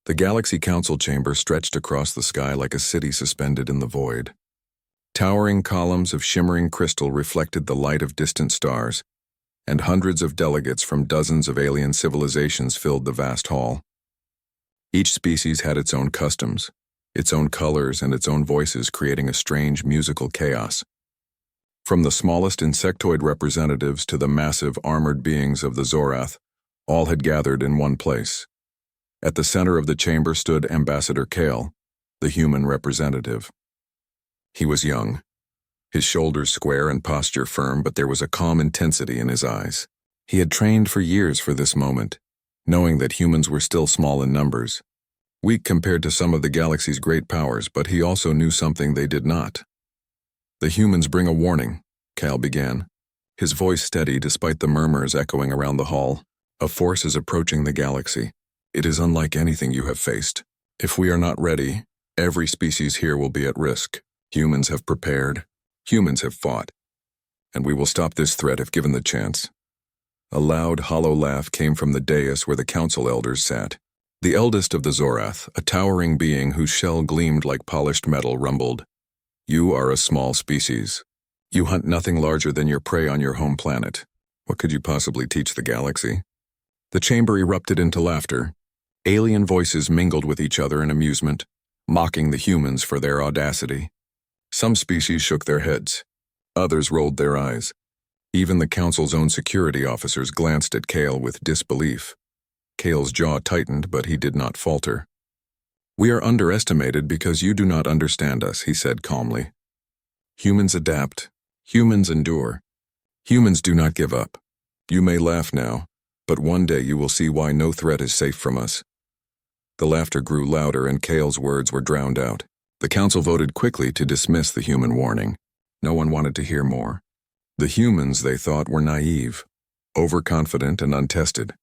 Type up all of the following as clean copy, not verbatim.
The Galaxy Council chamber stretched across the sky like a city suspended in the void. Towering columns of shimmering crystal reflected the light of distant stars, and hundreds of delegates from dozens of alien civilizations filled the vast hall. Each species had its own customs, its own colors, and its own voices, creating a strange musical chaos. From the smallest insectoid representatives to the massive armored beings of the Zorath, all had gathered in one place. At the center of the chamber stood Ambassador Kale, the human representative. He was young, his shoulders square and posture firm, but there was a calm intensity in his eyes. He had trained for years for this moment, knowing that humans were still small in numbers, weak compared to some of the galaxy's great powers, but he also knew something they did not. "The humans bring a warning," Kale began, his voice steady despite the murmurs echoing around the hall. "A force is approaching the galaxy. It is unlike anything you have faced. If we are not ready, every species here will be at risk. Humans have prepared, humans have fought, and we will stop this threat if given the chance." A loud, hollow laugh came from the dais where the council elders sat. The eldest of the Zorath, a towering being whose shell gleamed like polished metal, rumbled, "You are a small species. You hunt nothing larger than your prey on your home planet. What could you possibly teach the galaxy?" The chamber erupted into laughter. Alien voices mingled with each other in amusement, mocking the humans for their audacity. Some species shook their heads. Others rolled their eyes. Even the council's own security officers glanced at Kale with disbelief. Kale's jaw tightened, but he did not falter. "We are underestimated because you do not understand us," he said calmly. "Humans adapt. Humans endure. Humans do not give up. You may laugh now, but one day you will see why no threat is safe from us." The laughter grew louder and Kale's words were drowned out. The council voted quickly to dismiss the human warning. No one wanted to hear more. The humans, they thought, were naive, overconfident, and untested.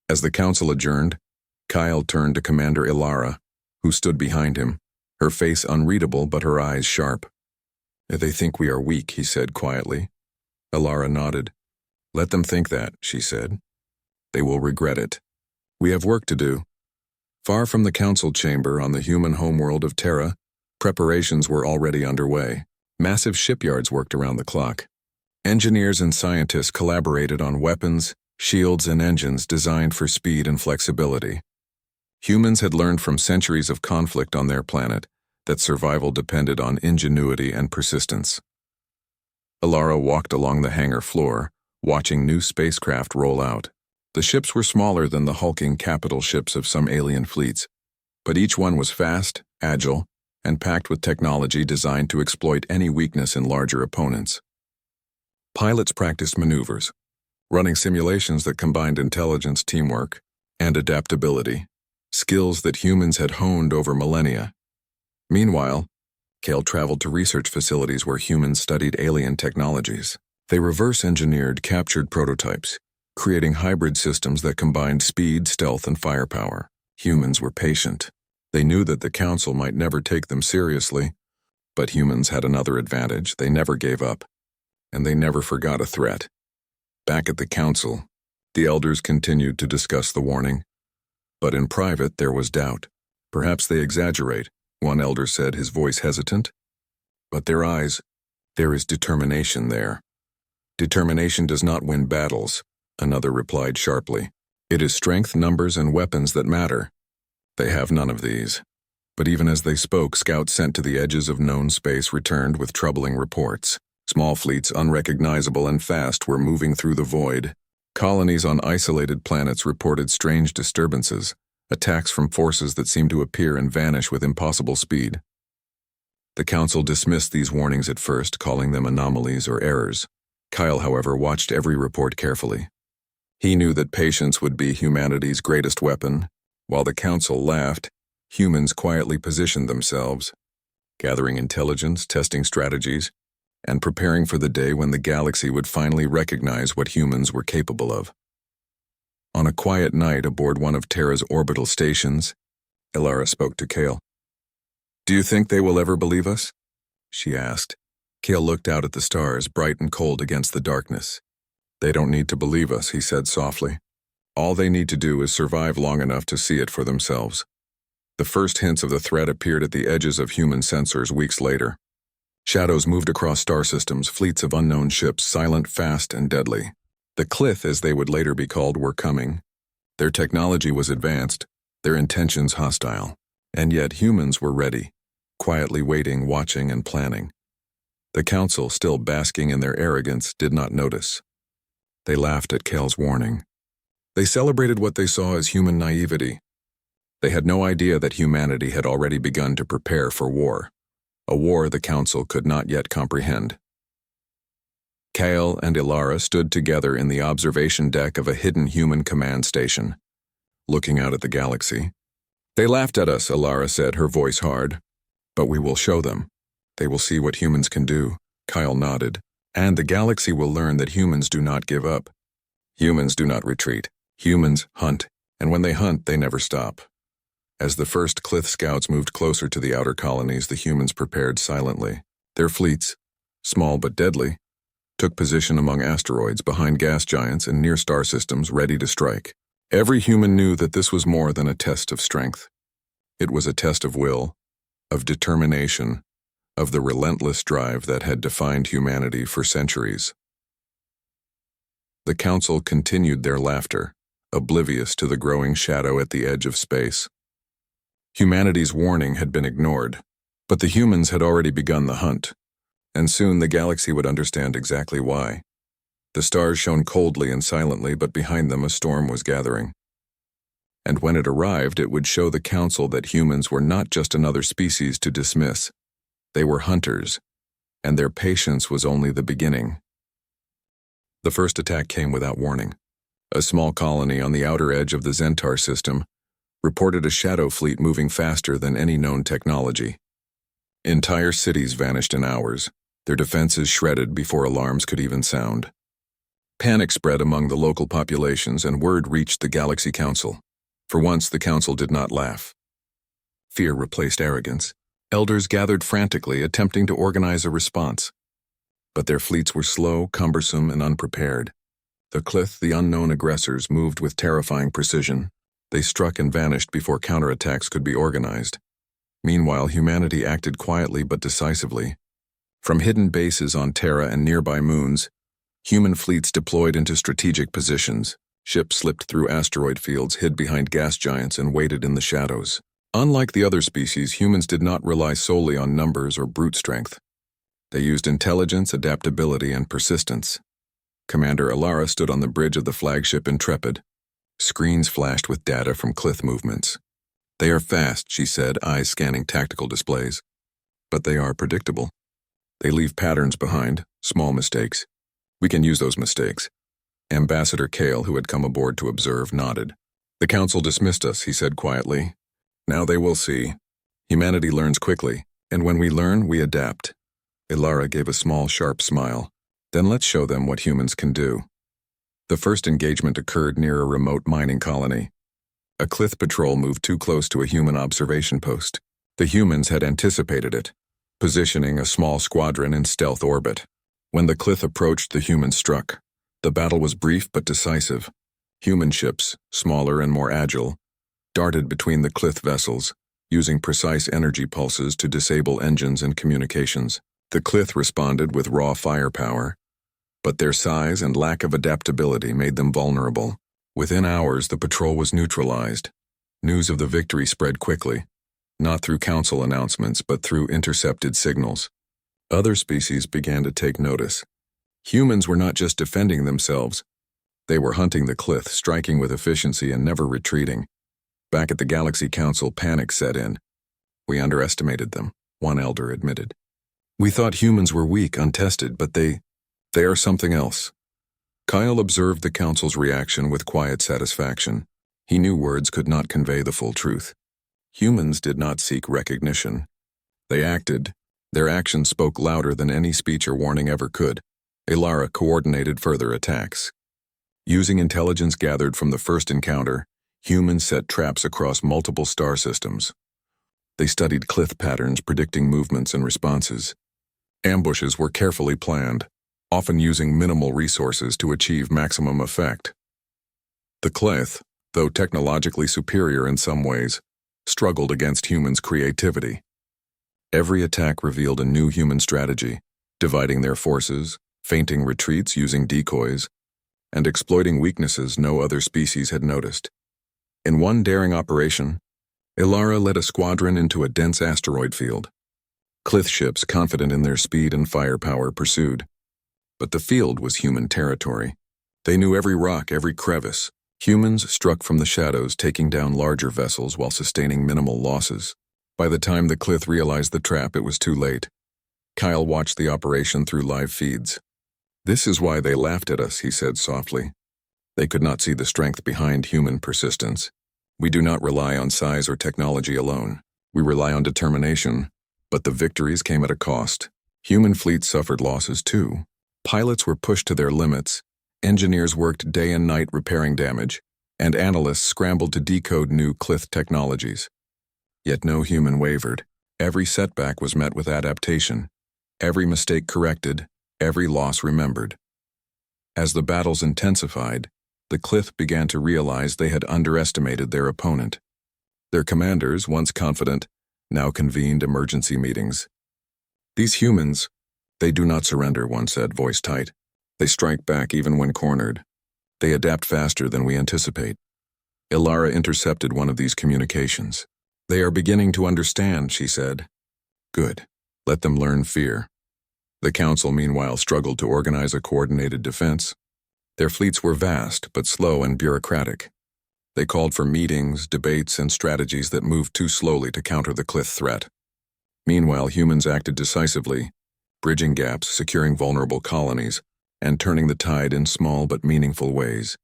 As the council adjourned, Kyle turned to Commander Ilara, who stood behind him, her face unreadable but her eyes sharp. "They think we are weak," he said quietly. Ilara nodded. "Let them think that," she said. "They will regret it. We have work to do." Far from the council chamber on the human homeworld of Terra, preparations were already underway. Massive shipyards worked around the clock. Engineers and scientists collaborated on weapons, shields, and engines designed for speed and flexibility. Humans had learned from centuries of conflict on their planet that survival depended on ingenuity and persistence. Ilara walked along the hangar floor, watching new spacecraft roll out. The ships were smaller than the hulking capital ships of some alien fleets, but each one was fast, agile, and packed with technology designed to exploit any weakness in larger opponents. Pilots practiced maneuvers, running simulations that combined intelligence, teamwork, and adaptability, skills that humans had honed over millennia. Meanwhile, Kale traveled to research facilities where humans studied alien technologies. They reverse-engineered captured prototypes, creating hybrid systems that combined speed, stealth, and firepower. Humans were patient. They knew that the council might never take them seriously, but humans had another advantage: they never gave up, and they never forgot a threat. Back at the council, the elders continued to discuss the warning. But in private, there was doubt. "Perhaps they exaggerate," one elder said, his voice hesitant. "But their eyes, there is determination there." "Determination does not win battles," another replied sharply. "It is strength, numbers, and weapons that matter. They have none of these." But even as they spoke, scouts sent to the edges of known space returned with troubling reports. Small fleets, unrecognizable and fast, were moving through the void. Colonies on isolated planets reported strange disturbances, attacks from forces that seemed to appear and vanish with impossible speed. The council dismissed these warnings at first, calling them anomalies or errors. Kyle, however, watched every report carefully. He knew that patience would be humanity's greatest weapon. While the council laughed, humans quietly positioned themselves, gathering intelligence, testing strategies, and preparing for the day when the galaxy would finally recognize what humans were capable of. On a quiet night aboard one of Terra's orbital stations, Ilara spoke to Kale. "Do you think they will ever believe us?" she asked. Kale looked out at the stars, bright and cold against the darkness. "They don't need to believe us," he said softly. All they need to do is survive long enough to see it for themselves. The first hints of the threat appeared at the edges of human sensors weeks later. Shadows moved across star systems, fleets of unknown ships, silent, fast, and deadly. The Clith, as they would later be called, were coming. Their technology was advanced, their intentions hostile. And yet humans were ready, quietly waiting, watching, and planning. The Council, still basking in their arrogance, did not notice. They laughed at Kale's warning. They celebrated what they saw as human naivety. They had no idea that humanity had already begun to prepare for war, a war the Council could not yet comprehend. Kale and Ilara stood together in the observation deck of a hidden human command station, looking out at the galaxy. They laughed at us, Ilara said, her voice hard. But we will show them. They will see what humans can do. Kyle nodded. And the galaxy will learn that humans do not give up. Humans do not retreat. Humans hunt, and when they hunt, they never stop. As the first Clith scouts moved closer to the outer colonies, the humans prepared silently. Their fleets, small but deadly, took position among asteroids, behind gas giants, and near star systems, ready to strike. Every human knew that this was more than a test of strength. It was a test of will, of determination, of the relentless drive that had defined humanity for centuries. The Council continued their laughter, oblivious to the growing shadow at the edge of space. Humanity's warning had been ignored, but the humans had already begun the hunt, and soon the galaxy would understand exactly why. The stars shone coldly and silently, but behind them a storm was gathering. And when it arrived, it would show the Council that humans were not just another species to dismiss. They were hunters, and their patience was only the beginning. The first attack came without warning. A small colony on the outer edge of the Zentar system reported a shadow fleet moving faster than any known technology. Entire cities vanished in hours, their defenses shredded before alarms could even sound. Panic spread among the local populations, and word reached the Galaxy Council. For once, the Council did not laugh. Fear replaced arrogance. Elders gathered frantically, attempting to organize a response. But their fleets were slow, cumbersome, and unprepared. The Clith, the unknown aggressors, moved with terrifying precision. They struck and vanished before counterattacks could be organized. Meanwhile, humanity acted quietly but decisively. From hidden bases on Terra and nearby moons, human fleets deployed into strategic positions. Ships slipped through asteroid fields, hid behind gas giants, and waited in the shadows. Unlike the other species, humans did not rely solely on numbers or brute strength. They used intelligence, adaptability, and persistence. Commander Ilara stood on the bridge of the flagship Intrepid. Screens flashed with data from Clith movements. They are fast, she said, eyes scanning tactical displays. But they are predictable. They leave patterns behind, small mistakes. We can use those mistakes. Ambassador Kale, who had come aboard to observe, nodded. The Council dismissed us, he said quietly. Now they will see. Humanity learns quickly, and when we learn, we adapt. Ilara gave a small, sharp smile. Then let's show them what humans can do. The first engagement occurred near a remote mining colony. A Clith patrol moved too close to a human observation post. The humans had anticipated it, positioning a small squadron in stealth orbit. When the Clith approached, the humans struck. The battle was brief but decisive. Human ships, smaller and more agile, darted between the Clith vessels, using precise energy pulses to disable engines and communications. The Clith responded with raw firepower, but their size and lack of adaptability made them vulnerable. Within hours, the patrol was neutralized. News of the victory spread quickly, not through Council announcements but through intercepted signals. Other species began to take notice. Humans were not just defending themselves. They were hunting the Clith, striking with efficiency and never retreating. Back at the Galaxy Council, panic set in. We underestimated them, one elder admitted. We thought humans were weak, untested, but they are something else. Kyle observed the Council's reaction with quiet satisfaction. He knew words could not convey the full truth. Humans did not seek recognition. They acted. Their actions spoke louder than any speech or warning ever could. Ilara coordinated further attacks. Using intelligence gathered from the first encounter, humans set traps across multiple star systems. They studied Clith patterns, predicting movements and responses. Ambushes were carefully planned, often using minimal resources to achieve maximum effect. The Cleth, though technologically superior in some ways, struggled against humans' creativity. Every attack revealed a new human strategy, dividing their forces, feinting retreats using decoys, and exploiting weaknesses no other species had noticed. In one daring operation, Ilara led a squadron into a dense asteroid field. Cleth ships, confident in their speed and firepower, pursued. But the field was human territory. They knew every rock, every crevice. Humans struck from the shadows, taking down larger vessels while sustaining minimal losses. By the time the Cleth realized the trap, it was too late. Kyle watched the operation through live feeds. "This is why they laughed at us," he said softly. They could not see the strength behind human persistence. "We do not rely on size or technology alone. We rely on determination. But the victories came at a cost. Human fleets suffered losses too. Pilots were pushed to their limits. Engineers worked day and night repairing damage, and analysts scrambled to decode new Cleth technologies. Yet no human wavered. Every setback was met with adaptation. Every mistake corrected. Every loss remembered. As the battles intensified, the Cleth began to realize they had underestimated their opponent. Their commanders, once confident, now convened emergency meetings. "These humans, they do not surrender," one said, voice tight. "They strike back even when cornered. They adapt faster than we anticipate." Ilara intercepted one of these communications. "They are beginning to understand," she said. "Good. Let them learn fear." The council, meanwhile, struggled to organize a coordinated defense. Their fleets were vast, but slow and bureaucratic. They called for meetings, debates, and strategies that moved too slowly to counter the Cleth threat. Meanwhile, humans acted decisively, bridging gaps, securing vulnerable colonies, and turning the tide in small but meaningful ways.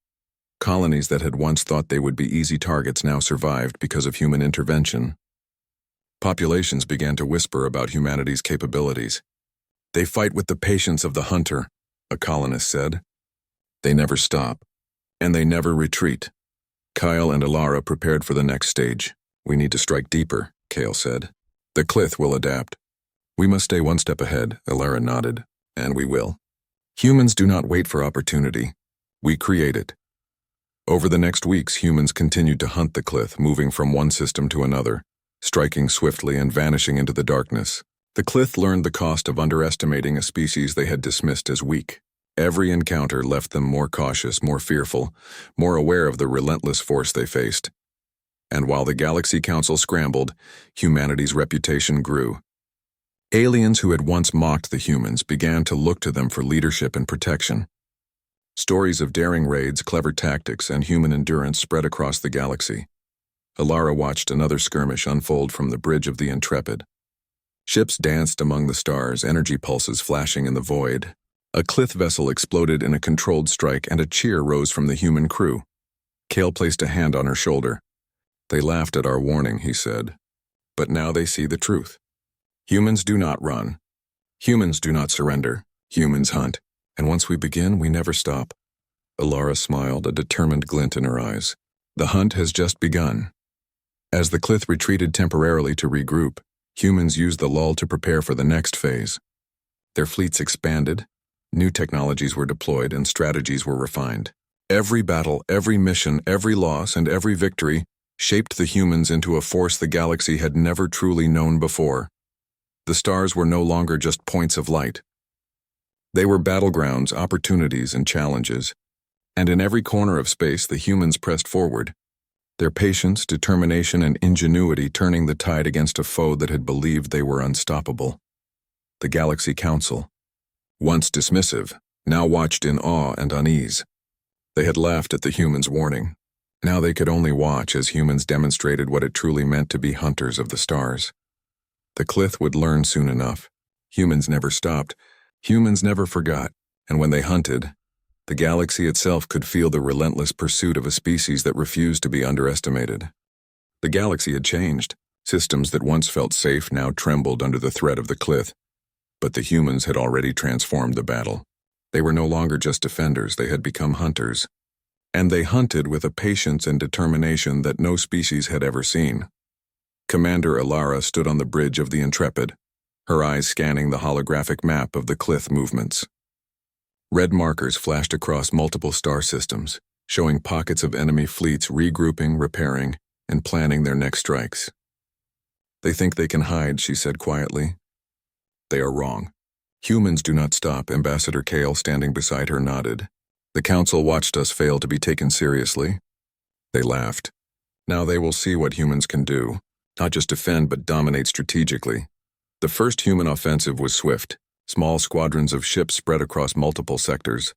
Colonies that had once thought they would be easy targets now survived because of human intervention. Populations began to whisper about humanity's capabilities. "They fight with the patience of the hunter," a colonist said. "They never stop, and they never retreat." Kyle and Ilara prepared for the next stage. "We need to strike deeper," Kale said. "The Cleth will adapt." "We must stay one step ahead," Ilara nodded. "And we will." Humans do not wait for opportunity. We create it. Over the next weeks, humans continued to hunt the Cleth, moving from one system to another, striking swiftly and vanishing into the darkness. The Cleth learned the cost of underestimating a species they had dismissed as weak. Every encounter left them more cautious, more fearful, more aware of the relentless force they faced. And while the Galaxy Council scrambled, humanity's reputation grew. Aliens who had once mocked the humans began to look to them for leadership and protection. Stories of daring raids, clever tactics, and human endurance spread across the galaxy. Ilara watched another skirmish unfold from the bridge of the Intrepid. Ships danced among the stars, energy pulses flashing in the void. A Cleth vessel exploded in a controlled strike, and a cheer rose from the human crew. Kale placed a hand on her shoulder. "They laughed at our warning," he said. "But now they see the truth. Humans do not run. Humans do not surrender. Humans hunt. And once we begin, we never stop." Ilara smiled, a determined glint in her eyes. "The hunt has just begun." As the Cleth retreated temporarily to regroup, humans used the lull to prepare for the next phase. Their fleets expanded. New technologies were deployed and strategies were refined. Every battle, every mission, every loss, and every victory shaped the humans into a force the galaxy had never truly known before. The stars were no longer just points of light. They were battlegrounds, opportunities, and challenges. And in every corner of space, the humans pressed forward, their patience, determination, and ingenuity turning the tide against a foe that had believed they were unstoppable. The Galaxy Council, once dismissive, now watched in awe and unease. They had laughed at the humans' warning. Now they could only watch as humans demonstrated what it truly meant to be hunters of the stars. The Cleth would learn soon enough. Humans never stopped. Humans never forgot. And when they hunted, the galaxy itself could feel the relentless pursuit of a species that refused to be underestimated. The galaxy had changed. Systems that once felt safe now trembled under the threat of the Cleth. But the humans had already transformed the battle. They were no longer just defenders, they had become hunters. And they hunted with a patience and determination that no species had ever seen. Commander Ilara stood on the bridge of the Intrepid, her eyes scanning the holographic map of the Cleth movements. Red markers flashed across multiple star systems, showing pockets of enemy fleets regrouping, repairing, and planning their next strikes. "They think they can hide," she said quietly. "They are wrong. Humans do not stop," Ambassador Kale, standing beside her, nodded. "The Council watched us fail to be taken seriously." They laughed. "Now they will see what humans can do, not just defend but dominate strategically." The first human offensive was swift. Small squadrons of ships spread across multiple sectors,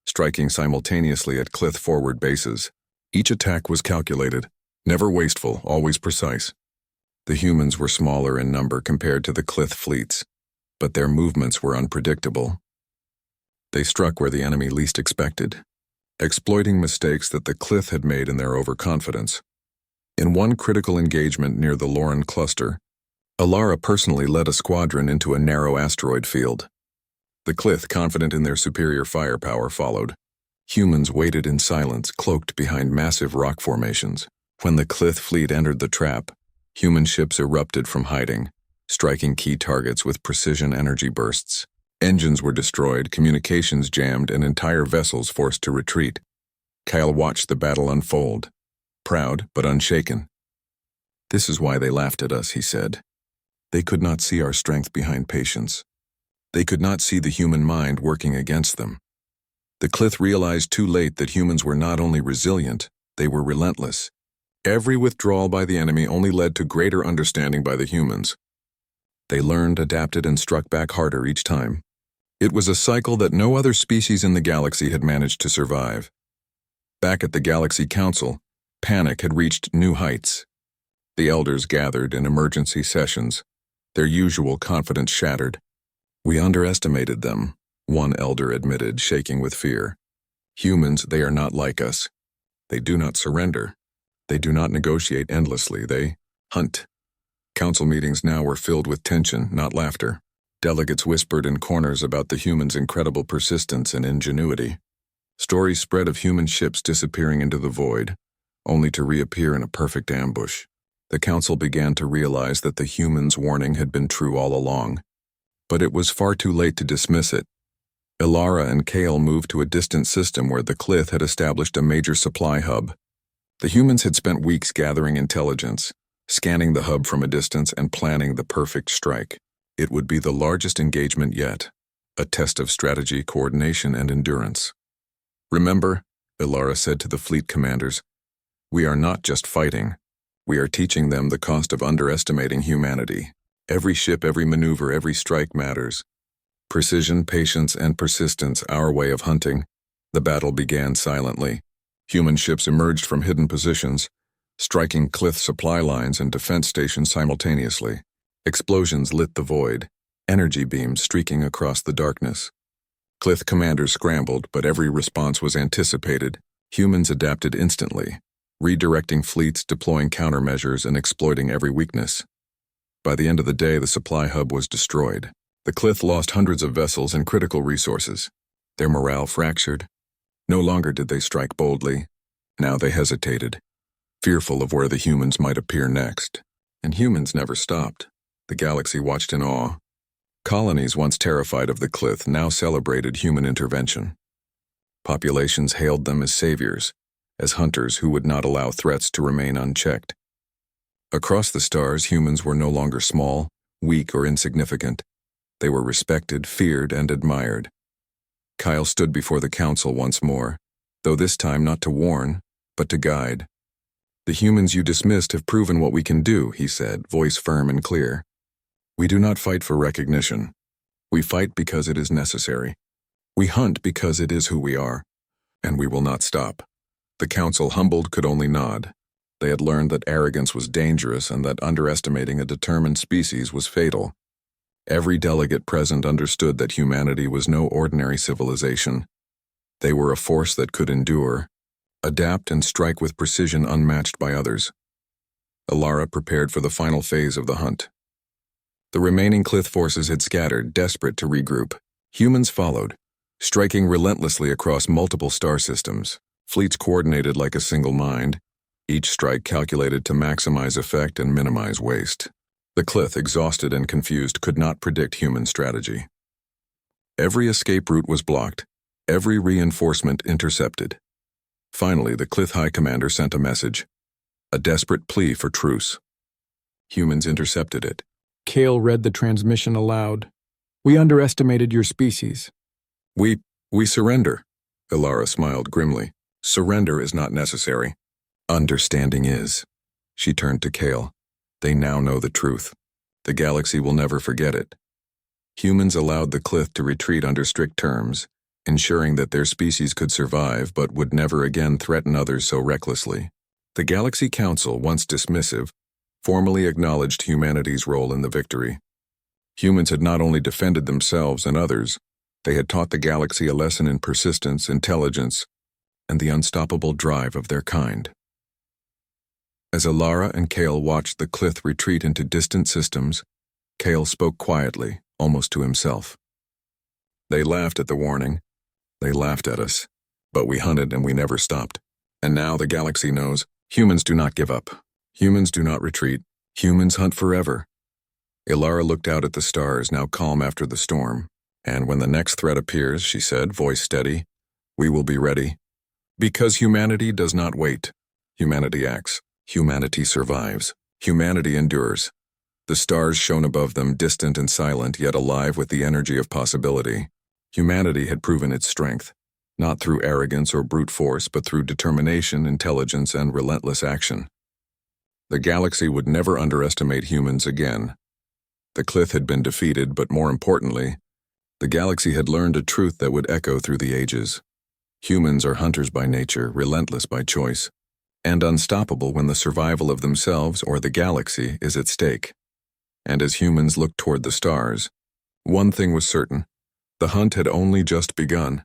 striking simultaneously at Clith forward bases. Each attack was calculated, never wasteful, always precise. The humans were smaller in number compared to the Clith fleets, but their movements were unpredictable. They struck where the enemy least expected, exploiting mistakes that the Clith had made in their overconfidence. In one critical engagement near the Lauren cluster, Alara personally led a squadron into a narrow asteroid field. The Clith, confident in their superior firepower, followed. Humans waited in silence, cloaked behind massive rock formations. When the Clith fleet entered the trap, human ships erupted from hiding, striking key targets with precision energy bursts. Engines were destroyed, communications jammed, and entire vessels forced to retreat. Kyle watched the battle unfold, proud but unshaken. "This is why they laughed at us," he said. "They could not see our strength behind patience. They could not see the human mind working against them." The Clith realized too late that humans were not only resilient, they were relentless. Every withdrawal by the enemy only led to greater understanding by the humans. They learned, adapted, and struck back harder each time. It was a cycle that no other species in the galaxy had managed to survive. Back at the Galaxy Council, panic had reached new heights. The elders gathered in emergency sessions, their usual confidence shattered. "We underestimated them," one elder admitted, shaking with fear. "Humans, they are not like us. They do not surrender. They do not negotiate endlessly. They hunt." Council meetings now were filled with tension, not laughter. Delegates whispered in corners about the humans' incredible persistence and ingenuity. Stories spread of human ships disappearing into the void, only to reappear in a perfect ambush. The Council began to realize that the humans' warning had been true all along. But it was far too late to dismiss it. Ilara and Kale moved to a distant system where the Clith had established a major supply hub. The humans had spent weeks gathering intelligence, scanning the hub from a distance and planning the perfect strike. It would be the largest engagement yet, a test of strategy, coordination, and endurance. "Remember," Ilara said to the fleet commanders, "we are not just fighting. We are teaching them the cost of underestimating humanity. Every ship, every maneuver, every strike matters. Precision, patience, and persistence, our way of hunting." The battle began silently. Human ships emerged from hidden positions, striking Clith supply lines and defense stations simultaneously. Explosions lit the void, energy beams streaking across the darkness. Clith commanders scrambled, but every response was anticipated. Humans adapted instantly, redirecting fleets, deploying countermeasures, and exploiting every weakness. By the end of the day, the supply hub was destroyed. The Clith lost hundreds of vessels and critical resources. Their morale fractured. No longer did they strike boldly. Now they hesitated, fearful of where the humans might appear next. And humans never stopped. The galaxy watched in awe. Colonies once terrified of the Clith now celebrated human intervention. Populations hailed them as saviors, as hunters who would not allow threats to remain unchecked. Across the stars, humans were no longer small, weak, or insignificant. They were respected, feared, and admired. Kyle stood before the Council once more, though this time not to warn, but to guide. "The humans you dismissed have proven what we can do," he said, voice firm and clear. "We do not fight for recognition. We fight because it is necessary. We hunt because it is who we are, and we will not stop." The Council, humbled, could only nod. They had learned that arrogance was dangerous and that underestimating a determined species was fatal. Every delegate present understood that humanity was no ordinary civilization. They were a force that could endure, adapt, and strike with precision unmatched by others. Alara prepared for the final phase of the hunt. The remaining Clith forces had scattered, desperate to regroup. Humans followed, striking relentlessly across multiple star systems. Fleets coordinated like a single mind, each strike calculated to maximize effect and minimize waste. The Clith, exhausted and confused, could not predict human strategy. Every escape route was blocked, every reinforcement intercepted. Finally, the Clith High Commander sent a message, a desperate plea for truce. Humans intercepted it. Kale read the transmission aloud. "We underestimated your species." We surrender. Ilara smiled grimly. Surrender is not necessary. Understanding is. She turned to Kale. They now know the truth. The galaxy will never forget it. Humans allowed the Clith to retreat under strict terms, ensuring that their species could survive but would never again threaten others so recklessly. The Galaxy Council, once dismissive, formally acknowledged humanity's role in the victory. Humans had not only defended themselves and others, they had taught the galaxy a lesson in persistence, intelligence, and the unstoppable drive of their kind. As Ilara and Kale watched the Clith retreat into distant systems, Kale spoke quietly, almost to himself. They laughed at the warning. They laughed at us. But we hunted and we never stopped. And now the galaxy knows, humans do not give up. Humans do not retreat. Humans hunt forever. Ilara looked out at the stars, now calm after the storm. And when the next threat appears, she said, voice steady, we will be ready. Because humanity does not wait. Humanity acts. Humanity survives. Humanity endures. The stars shone above them, distant and silent, yet alive with the energy of possibility. Humanity had proven its strength, not through arrogance or brute force, but through determination, intelligence, and relentless action. The galaxy would never underestimate humans again. The Clith had been defeated, but more importantly, the galaxy had learned a truth that would echo through the ages. Humans are hunters by nature, relentless by choice, and unstoppable when the survival of themselves or the galaxy is at stake. And as humans looked toward the stars, one thing was certain: the hunt had only just begun.